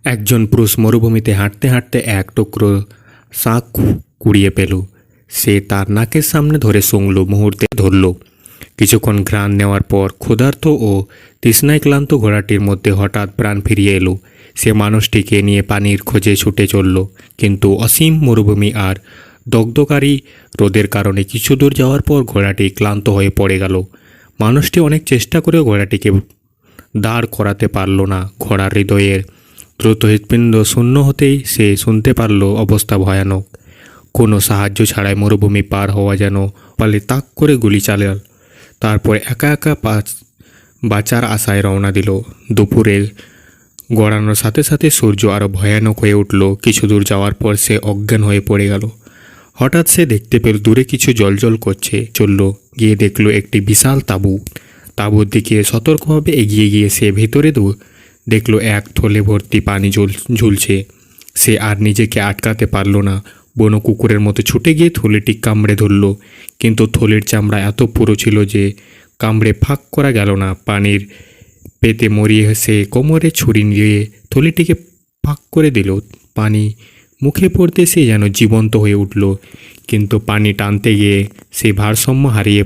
একজন পুরুষ মরুভূমিতে হাঁটতে হাঁটতে এক টুকরো শাঁখ কুড়িয়ে পেল। সে তার নাকের সামনে ধরে শুংল, মুহূর্তে ধরল। কিছুক্ষণ ঘ্রাণ নেওয়ার পর ক্ষুধার্ত ও তৃষ্ণায় ক্লান্ত ঘোড়াটির মধ্যে হঠাৎ প্রাণ ফিরিয়ে এলো। সে মানুষটিকে নিয়ে পানির খোঁজে ছুটে চলল, কিন্তু অসীম মরুভূমি আর দগ্ধকারী রোদের কারণে কিছু দূর যাওয়ার পর ঘোড়াটি ক্লান্ত হয়ে পড়ে গেল। মানুষটি অনেক চেষ্টা করেও ঘোড়াটিকে দাঁড় করাতে পারল না। ঘোড়ার হৃদয়ের দ্রুত হৃৎপিণ্ড শূন্য হতেই সে শুনতে পারল অবস্থা ভয়ানক। কোনো সাহায্য ছাড়াই মরুভূমি পার হওয়া যেন পালে তাক করে গুলি চালাল। তারপর একা একা বাঁচার আশায় রওনা দিল। দুপুরে গড়ানোর সাথে সাথে সূর্য আরও ভয়ানক হয়ে উঠল। কিছু দূর যাওয়ার পর সে অজ্ঞান হয়ে পড়ে গেল। হঠাৎ সে দেখতে পেল দূরে কিছু জ্বলজ্বল করছে। চলল, গিয়ে দেখল একটি বিশাল তাঁবু। তাঁবুর দিকে সতর্কভাবে এগিয়ে গিয়ে সে ভেতরে দেখল এক থলে ভর্তি পানি ঝুলছে। সে আর নিজেকে আটকাতে পারল না। বনো কুকুরের মতো ছুটে গিয়ে থলিটি কামড়ে ধরল, কিন্তু থলির চামড়া এত পুরো ছিল যে কামড়ে ফাঁক করা গেল না। পানির পেতে মরিয়ে সে কোমরে ছুরি নিয়ে থলিটিকে ফাঁক করে দিল। পানি মুখে পড়তে সে যেন জীবন্ত হয়ে উঠল, কিন্তু পানি টানতে গিয়ে সে ভারসাম্য হারিয়ে